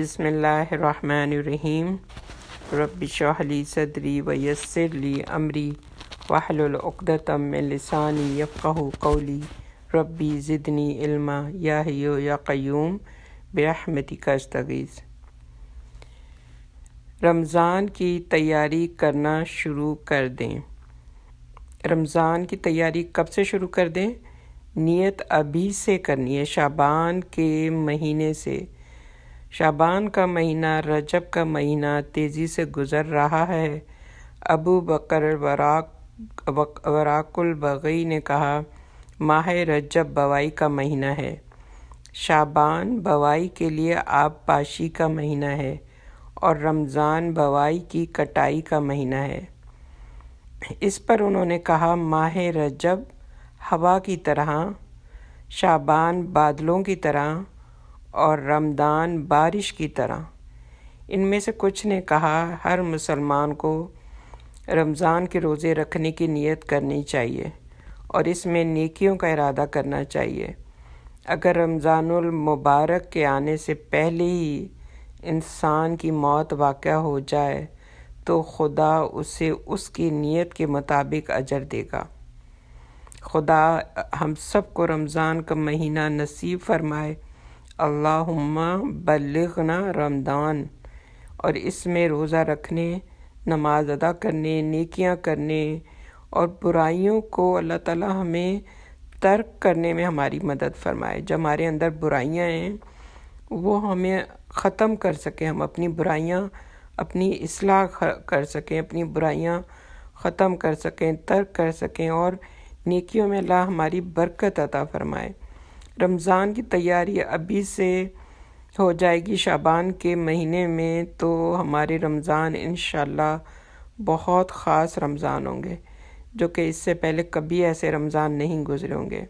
بسم اللہ الرحمن الرحیم رب اشرح لی صدری ویسر لی امری واحلل عقدۃ من لسانی یفقہوا قولی ربی زدنی علما یا حی یا قیوم برحمتک استغیث۔ رمضان کی تیاری کرنا شروع کر دیں۔ رمضان کی تیاری کب سے شروع کر دیں؟ نیت ابھی سے کرنی ہے، شعبان کے مہینے سے۔ شعبان کا مہینہ، رجب کا مہینہ تیزی سے گزر رہا ہے۔ ابو بکر وراق البغی نے کہا، ماہ رجب بوائی کا مہینہ ہے، شعبان بوائی کے لیے آب پاشی کا مہینہ ہے اور رمضان بوائی کی کٹائی کا مہینہ ہے۔ اس پر انہوں نے کہا، ماہ رجب ہوا کی طرح، شعبان بادلوں کی طرح اور رمضان بارش کی طرح۔ ان میں سے کچھ نے کہا، ہر مسلمان کو رمضان کے روزے رکھنے کی نیت کرنی چاہیے اور اس میں نیکیوں کا ارادہ کرنا چاہیے۔ اگر رمضان المبارک کے آنے سے پہلے ہی انسان کی موت واقع ہو جائے تو خدا اسے اس کی نیت کے مطابق اجر دے گا۔ خدا ہم سب کو رمضان کا مہینہ نصیب فرمائے۔ اللہم بلغنا رمضان۔ اور اس میں روزہ رکھنے، نماز ادا کرنے، نیکیاں کرنے اور برائیوں کو اللہ تعالیٰ ہمیں ترک کرنے میں ہماری مدد فرمائے۔ جو ہمارے اندر برائیاں ہیں وہ ہمیں ختم کر سکیں، ہم اپنی برائیاں اپنی اصلاح کر سکیں، اپنی برائیاں ختم کر سکیں، ترک کر سکیں اور نیکیوں میں اللہ ہماری برکت عطا فرمائے۔ رمضان کی تیاری ابھی سے ہو جائے گی شعبان کے مہینے میں تو ہمارے رمضان انشاءاللہ بہت خاص رمضان ہوں گے، جو کہ اس سے پہلے کبھی ایسے رمضان نہیں گزرے ہوں گے۔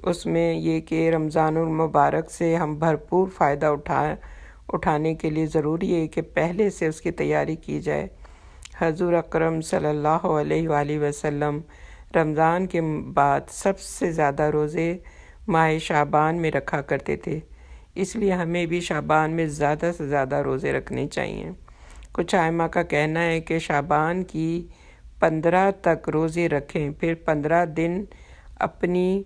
اس میں یہ کہ رمضان المبارک سے ہم بھرپور فائدہ اٹھانے کے لیے ضروری ہے کہ پہلے سے اس کی تیاری کی جائے۔ حضور اکرم صلی اللہ علیہ وآلہ وسلم رمضان کے بعد سب سے زیادہ روزے ماہ شعبان میں رکھا کرتے تھے، اس لیے ہمیں بھی شعبان میں زیادہ سے زیادہ روزے رکھنے چاہیے۔ کچھ ائمہ کا کہنا ہے کہ شعبان کی 15 تک روزے رکھیں، پھر 15 دن اپنی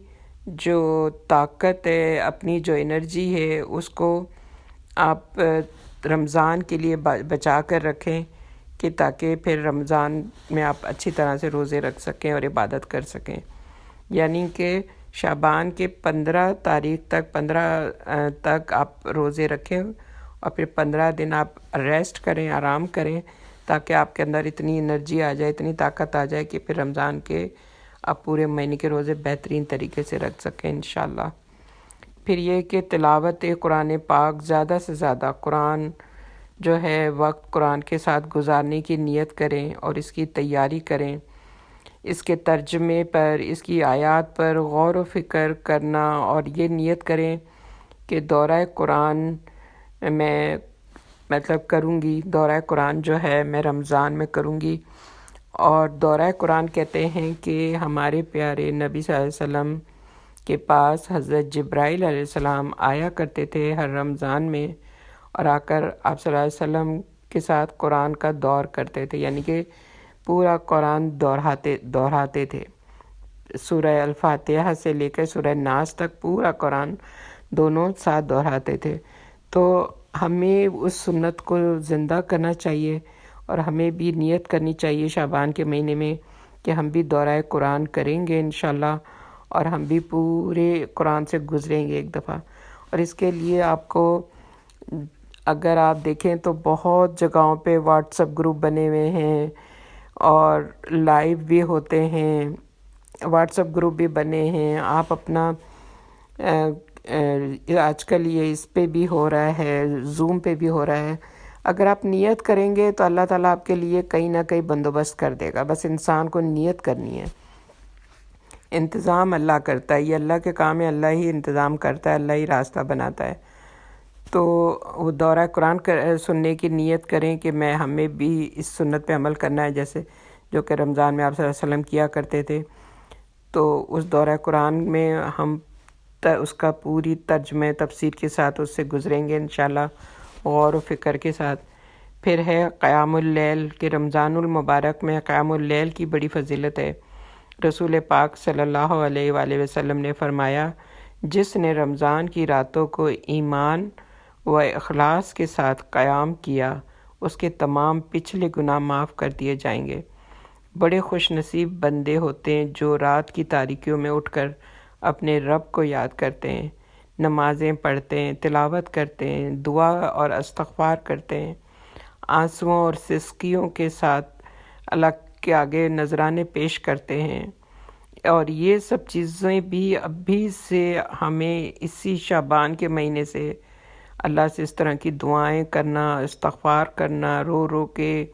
جو طاقت ہے، اپنی جو انرجی ہے، اس کو آپ رمضان کے لیے بچا کر رکھیں کہ تاکہ پھر رمضان میں آپ اچھی طرح سے روزے رکھ سکیں اور عبادت کر سکیں۔ یعنی کہ شعبان کے 15 تاریخ تک 15 تک آپ روزے رکھیں اور پھر 15 دن آپ ریسٹ کریں، آرام کریں، تاکہ آپ کے اندر اتنی انرجی آ جائے، اتنی طاقت آ جائے کہ پھر رمضان کے آپ پورے مہینے کے روزے بہترین طریقے سے رکھ سکیں انشاءاللہ۔ پھر یہ کہ تلاوت قرآن پاک زیادہ سے زیادہ قرآن جو ہے وقت قرآن کے ساتھ گزارنے کی نیت کریں اور اس کی تیاری کریں، اس کے ترجمے پر، اس کی آیات پر غور و فکر کرنا اور یہ نیت کریں کہ دورہ قرآن میں کروں گی، دورہ قرآن جو ہے میں رمضان میں کروں گی۔ اور دورہ قرآن کہتے ہیں کہ ہمارے پیارے نبی صلی اللہ علیہ وسلم کے پاس حضرت جبرائیل علیہ السلام آیا کرتے تھے ہر رمضان میں، اور آ کر آپ صلی اللہ علیہ وسلم کے ساتھ قرآن کا دور کرتے تھے، یعنی کہ پورا قرآن دہراتے تھے۔ سورہ الفاتحہ سے لے کر سورہ ناس تک پورا قرآن دونوں ساتھ دہراتے تھے۔ تو ہمیں اس سنت کو زندہ کرنا چاہیے اور ہمیں بھی نیت کرنی چاہیے شعبان کے مہینے میں کہ ہم بھی دورہ قرآن کریں گے انشاءاللہ، اور ہم بھی پورے قرآن سے گزریں گے ایک دفعہ۔ اور اس کے لیے آپ کو اگر آپ دیکھیں تو بہت جگہوں پہ واٹس ایپ گروپ بنے ہوئے ہیں اور لائیو بھی ہوتے ہیں، واٹس ایپ گروپ بھی بنے ہیں۔ آپ اپنا آج کل یہ اس پہ بھی ہو رہا ہے، زوم پہ بھی ہو رہا ہے، اگر آپ نیت کریں گے تو اللہ تعالیٰ آپ کے لیے کہیں نہ کہیں بندوبست کر دے گا، بس انسان کو نیت کرنی ہے۔ انتظام اللہ کرتا ہے، یہ اللہ کے کام ہے، اللہ ہی انتظام کرتا ہے، اللہ ہی راستہ بناتا ہے۔ تو وہ دورہ قرآن سننے کی نیت کریں کہ ہمیں بھی اس سنت پہ عمل کرنا ہے، جیسے جو کہ رمضان میں آپ صلی اللہ علیہ وسلم کیا کرتے تھے۔ تو اس دورہ قرآن میں ہم اس کا پوری ترجمہ تفسیر کے ساتھ اس سے گزریں گے انشاءاللہ، غور و فکر کے ساتھ۔ پھر ہے قیام اللیل، کہ رمضان المبارک میں قیام اللیل کی بڑی فضیلت ہے۔ رسول پاک صلی اللہ علیہ وآلہ وسلم نے فرمایا، جس نے رمضان کی راتوں کو ایمان و اخلاص کے ساتھ قیام کیا، اس کے تمام پچھلے گناہ معاف کر دیے جائیں گے۔ بڑے خوش نصیب بندے ہوتے ہیں جو رات کی تاریکیوں میں اٹھ کر اپنے رب کو یاد کرتے ہیں، نمازیں پڑھتے ہیں، تلاوت کرتے ہیں، دعا اور استغفار کرتے ہیں، آنسوؤں اور سسکیوں کے ساتھ اللہ کے آگے نذرانے پیش کرتے ہیں۔ اور یہ سب چیزیں بھی ابھی سے ہمیں اسی شعبان کے مہینے سے اللہ سے اس طرح کی دعائیں کرنا، استغفار کرنا، رو رو کے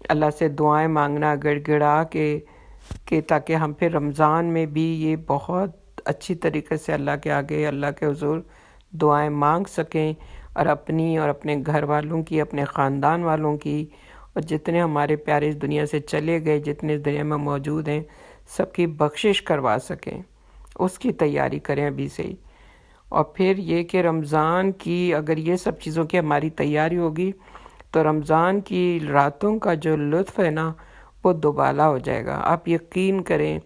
اللہ سے دعائیں مانگنا، گڑ گڑا کہ تاکہ ہم پھر رمضان میں بھی یہ بہت اچھی طریقے سے اللہ کے آگے، اللہ کے حضور دعائیں مانگ سکیں، اور اپنی اور اپنے گھر والوں کی، اپنے خاندان والوں کی، اور جتنے ہمارے پیارے اس دنیا سے چلے گئے، جتنے اس دنیا میں موجود ہیں، سب کی بخشش کروا سکیں۔ اس کی تیاری کریں ابھی سے ہی۔ اور پھر یہ کہ رمضان کی اگر یہ سب چیزوں کی ہماری تیاری ہوگی تو رمضان کی راتوں کا جو لطف ہے نا، وہ دوبالا ہو جائے گا۔ آپ یقین کریں،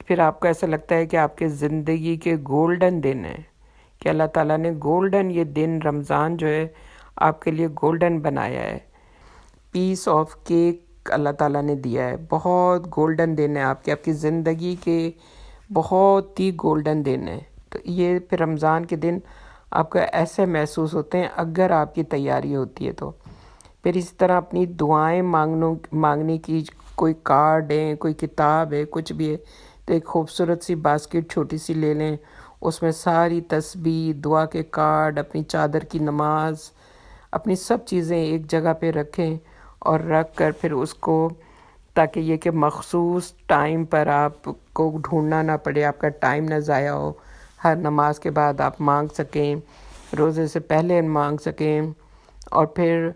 پھر آپ کو ایسا لگتا ہے کہ آپ کے زندگی کے گولڈن دن ہیں، کہ اللہ تعالیٰ نے گولڈن یہ دن رمضان جو ہے آپ کے لیے گولڈن بنایا ہے۔ پیس آف کیک اللہ تعالیٰ نے دیا ہے، بہت گولڈن دن ہے آپ کی زندگی کے، بہت ہی گولڈن دن ہے۔ تو یہ پھر رمضان کے دن آپ کو ایسے محسوس ہوتے ہیں اگر آپ کی تیاری ہوتی ہے تو۔ پھر اسی طرح اپنی دعائیں مانگنے کی کوئی کارڈ ہے، کوئی کتاب ہے، کچھ بھی ہے، تو ایک خوبصورت سی باسکٹ چھوٹی سی لے لیں، اس میں ساری تسبیح، دعا کے کارڈ، اپنی چادر کی نماز، اپنی سب چیزیں ایک جگہ پہ رکھیں، اور رکھ کر پھر اس کو، تاکہ یہ کہ مخصوص ٹائم پر آپ کو ڈھونڈنا نہ پڑے، آپ کا ٹائم نہ ضائع ہو، ہر نماز کے بعد آپ مانگ سکیں، روزے سے پہلے مانگ سکیں، اور پھر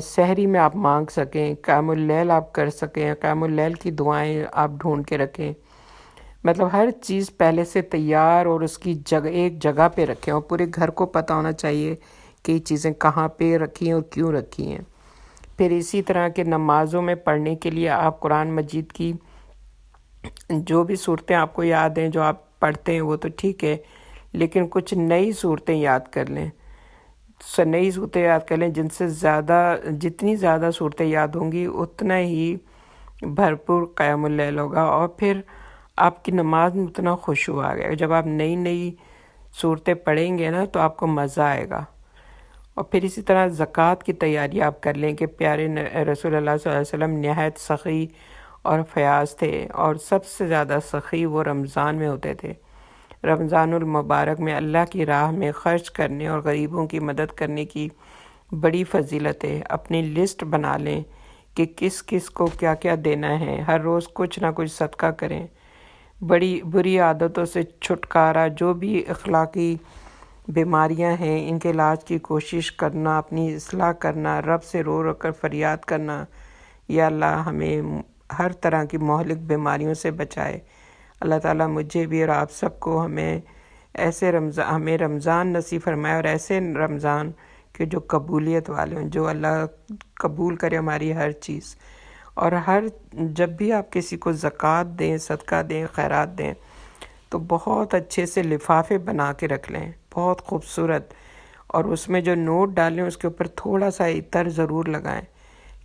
سحری میں آپ مانگ سکیں، قیام اللیل آپ کر سکیں، قیام اللیل کی دعائیں آپ ڈھونڈ کے رکھیں۔ مطلب ہر چیز پہلے سے تیار اور اس کی جگہ ایک جگہ پہ رکھیں، اور پورے گھر کو پتہ ہونا چاہیے کہ یہ چیزیں کہاں پہ رکھی ہیں اور کیوں رکھی ہیں۔ پھر اسی طرح کے نمازوں میں پڑھنے کے لیے آپ قرآن مجید کی جو بھی صورتیں آپ کو یاد ہیں، جو آپ پڑھتے ہیں وہ تو ٹھیک ہے، لیکن کچھ نئی صورتیں یاد کر لیں، نئی صورتیں یاد کر لیں، جن سے جتنی زیادہ صورتیں یاد ہوں گی اتنا ہی بھرپور قیام اللیل ہوگا، اور پھر آپ کی نماز میں اتنا خشوع آ گیا۔ جب آپ نئی صورتیں پڑھیں گے نا تو آپ کو مزہ آئے گا۔ اور پھر اسی طرح زکوٰۃ کی تیاری آپ کر لیں، کہ پیارے رسول اللہ صلی اللہ علیہ وسلم نہایت سخی اور فیاض تھے، اور سب سے زیادہ سخی وہ رمضان میں ہوتے تھے۔ رمضان المبارک میں اللہ کی راہ میں خرچ کرنے اور غریبوں کی مدد کرنے کی بڑی فضیلت ہے۔ اپنی لسٹ بنا لیں کہ کس کس کو کیا کیا دینا ہے، ہر روز کچھ نہ کچھ صدقہ کریں۔ بری عادتوں سے چھٹکارا، جو بھی اخلاقی بیماریاں ہیں ان کے علاج کی کوشش کرنا، اپنی اصلاح کرنا، رب سے رو رو کر فریاد کرنا، یا اللہ ہمیں ہر طرح کی مہلک بیماریوں سے بچائے۔ اللہ تعالیٰ مجھے بھی اور آپ سب کو ہمیں رمضان نصیب فرمائے، اور ایسے رمضان کہ جو قبولیت والے ہوں، جو اللہ قبول کرے ہماری ہر چیز۔ اور جب بھی آپ کسی کو زکوٰۃ دیں، صدقہ دیں، خیرات دیں، تو بہت اچھے سے لفافے بنا کے رکھ لیں، بہت خوبصورت، اور اس میں جو نوٹ ڈالیں اس کے اوپر تھوڑا سا عطر ضرور لگائیں،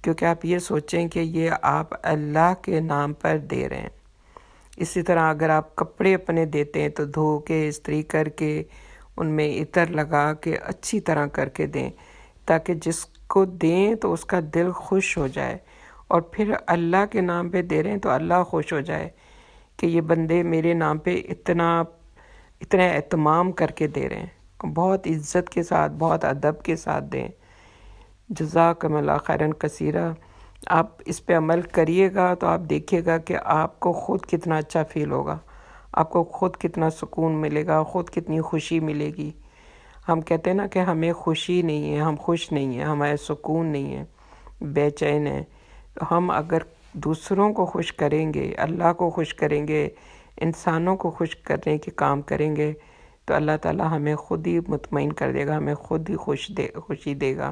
کیونکہ آپ یہ سوچیں کہ یہ آپ اللہ کے نام پر دے رہے ہیں۔ اسی طرح اگر آپ کپڑے اپنے دیتے ہیں تو دھو کے، استری کر کے، ان میں عطر لگا کے اچھی طرح کر کے دیں، تاکہ جس کو دیں تو اس کا دل خوش ہو جائے، اور پھر اللہ کے نام پہ دے رہے ہیں تو اللہ خوش ہو جائے کہ یہ بندے میرے نام پہ اتنا اہتمام کر کے دے رہے ہیں۔ بہت عزت کے ساتھ، بہت ادب کے ساتھ دیں۔ جزاکم اللہ خیراً کثیرا۔ آپ اس پہ عمل کریے گا تو آپ دیکھیے گا کہ آپ کو خود کتنا اچھا فیل ہوگا، آپ کو خود کتنا سکون ملے گا، خود کتنی خوشی ملے گی۔ ہم کہتے ہیں نا کہ ہمیں خوشی نہیں ہے، ہم خوش نہیں ہیں، ہمیں سکون نہیں ہے، بے چین ہیں۔ ہم اگر دوسروں کو خوش کریں گے، اللہ کو خوش کریں گے، انسانوں کو خوش کرنے کے کام کریں گے، تو اللہ تعالیٰ ہمیں خود ہی مطمئن کر دے گا، ہمیں خود ہی خوشی دے گا،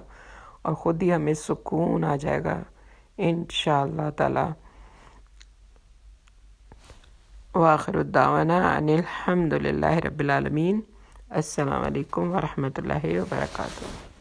اور خود ہی ہمیں سکون آ جائے گا انشاءاللہ تعالیٰ۔ وآخر الدعوانا ان الحمد للہ رب العالمین۔ السلام علیکم ورحمۃ اللہ وبرکاتہ۔